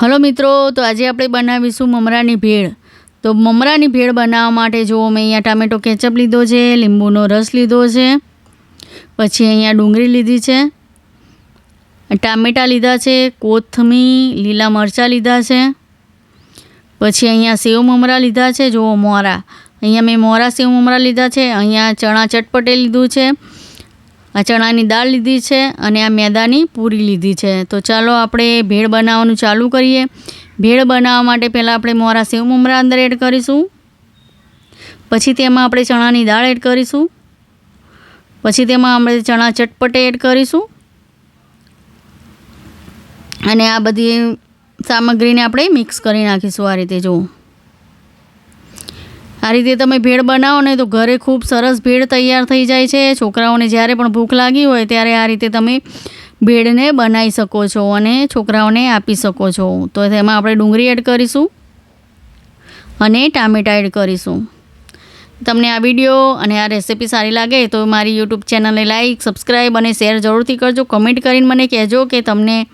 Hello મિત્રો, તો આજે આપણે બનાવીશું મમરાની ભેળ। તો મમરાની ભેળ બનાવવા માટે જો મેં અહીંયા ટામેટો કેચઅપ લીધો છે, લીંબુનો રસ લીધો છે, પછી અહીંયા ડુંગળી લીધી છે, ટામેટાં લીધા છે, કોથમીર, લીલા મરચાં લીધા છે, પછી અહીંયા સેવ મમરા લીધા છે। જો મોરા, અહીંયા મેં મોરા સેવ મમરા લીધા છે। અહીંયા ચણા ચટપટે લીધું છે, આ ચણાની દાળ લીધી છે અને આ મેદાની પૂરી લીધી છે। તો ચાલો આપણે ભેળ બનાવવાનું ચાલુ કરીએ। ભેળ બનાવવા માટે પહેલાં આપણે મોરા સેવ મમરા અંદર એડ કરીશું, પછી તેમાં આપણે ચણાની દાળ એડ કરીશું, પછી તેમાં આપણે ચણા ચટપટે એડ કરીશું અને આ બધી સામગ્રીને આપણે મિક્સ કરી નાખીશું। આ રીતે જો આ રીતે તમે ભેળ બનાવો ને તો ઘરે ખૂબ સરસ ભેળ તૈયાર થઈ જાય છે। છોકરાઓને જ્યારે પણ ભૂખ લાગી હોય ત્યારે આ રીતે તમે ભેળને બનાવી શકો છો અને છોકરાઓને આપી શકો છો। તો તેમાં આપણે ડુંગળી એડ કરીશું અને ટામેટાં એડ કરીશું। તમને આ વિડીયો અને આ રેસીપી સારી લાગે તો મારી યુટ્યુબ ચેનલને લાઈક, સબસ્ક્રાઈબ અને શેર જરૂરથી કરજો। કમેન્ટ કરીને મને કહેજો કે તમને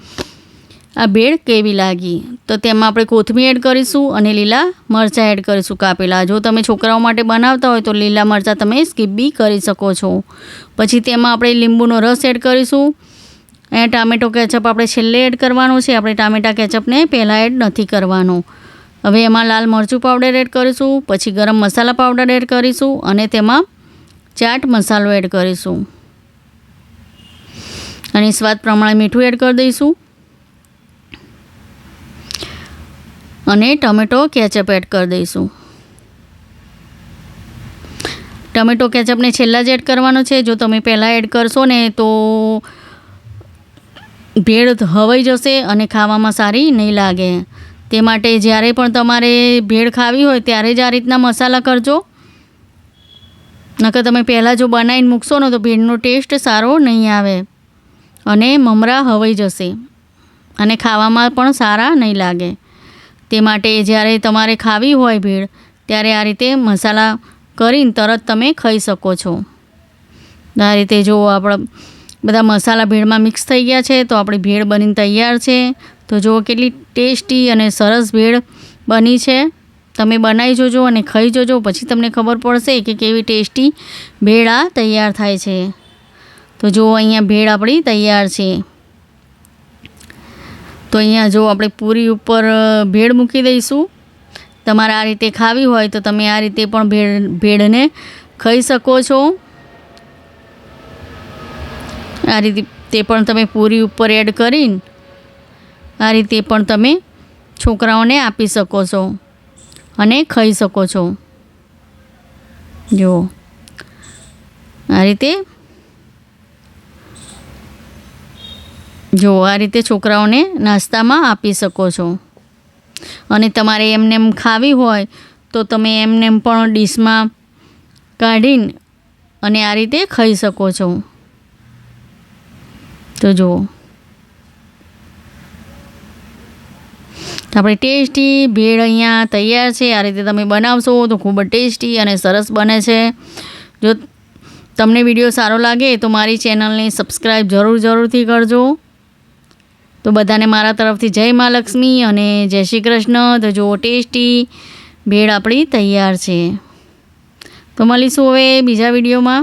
આ ભેળ કેવી લાગી। તો તેમાં આપણે કોથમીર એડ કરીશું અને લીલા મરચાં એડ કરીશું કાપેલા। જો તમે છોકરાઓ માટે બનાવતા હોય તો લીલા મરચાં તમે સ્કીપ બી કરી શકો છો। પછી તેમાં આપણે લીંબુનો રસ એડ કરીશું અને ટામેટો કેચઅપ આપણે છેલ્લે એડ કરવાનો છે। આપણે ટામેટા કેચઅપને પહેલાં એડ નથી કરવાનો। હવે એમાં લાલ મરચું પાવડર એડ કરીશું, પછી ગરમ મસાલા પાવડર એડ કરીશું અને તેમાં ચાટ મસાલો એડ કરીશું અને સ્વાદ પ્રમાણે મીઠું એડ કરી દઈશું અને ટમેટો કેચઅપ એડ કરી દઈશું। ટમેટો કેચઅપને છેલ્લા જ એડ કરવાનો છે। જો તમે પહેલાં એડ કરશો ને તો ભેળ હવાઈ જશે અને ખાવામાં સારી નહીં લાગે। તે માટે જ્યારે પણ તમારે ભેળ ખાવી હોય ત્યારે જ આ રીતના મસાલા કરજો, નકર તમે પહેલાં જો બનાવીને મૂકશો ને તો ભેળનો ટેસ્ટ સારો નહીં આવે અને મમરા હવાઈ જશે અને ખાવામાં પણ સારા નહીં લાગે। તે માટે જ્યારે તમારે ખાવી હોય ભેળ ત્યારે આ રીતે મસાલા કરીને તરત તમે ખાઈ શકો છો। આ રીતે જો આપણા બધા મસાલા ભેળમાં મિક્સ થઈ ગયા છે તો આપણી ભેળ બનીને તૈયાર છે। તો જુઓ કેટલી ટેસ્ટી અને સરસ ભેળ બની છે। તમે બનાવી જોજો અને ખાઈ જોજો, પછી તમને ખબર પડશે કે કેવી ટેસ્ટી ભેળ આ તૈયાર થાય છે। તો જુઓ અહીંયા ભેળ આપણી તૈયાર છે। તો અહીંયા જો આપણે પૂરી ઉપર ભેળ મૂકી દઈશું। તમારે આ રીતે ખાવી હોય તો તમે આ રીતે પણ ભેળને ખાઈ શકો છો। આ રીતે તે પણ તમે પૂરી ઉપર એડ કરીને આ રીતે પણ તમે છોકરાઓને આપી શકો છો અને ખાઈ શકો છો। જુઓ આ રીતે છોકરાઓને નાસ્તામાં આપી શકો છો અને તમારે એમને ખાવી હોય તો તમે એમને પણ ડીશમાં કાઢીને અને આ રીતે ખાઈ શકો છો। તો જુઓ આપણે ટેસ્ટી ભેળ અહીંયા તૈયાર છે। આ રીતે તમે બનાવશો તો ખૂબ જ ટેસ્ટી અને સરસ બને છે। જો તમને વિડીયો સારો લાગે તો મારી ચેનલને સબસ્ક્રાઈબ જરૂરથી કરજો। તો બધાને મારા તરફથી જય મા લક્ષ્મી અને જય શ્રી કૃષ્ણ। તો જુઓ ટેસ્ટી ભેળ આપણી તૈયાર છે। તો મળીશું હવે બીજા વિડીયોમાં।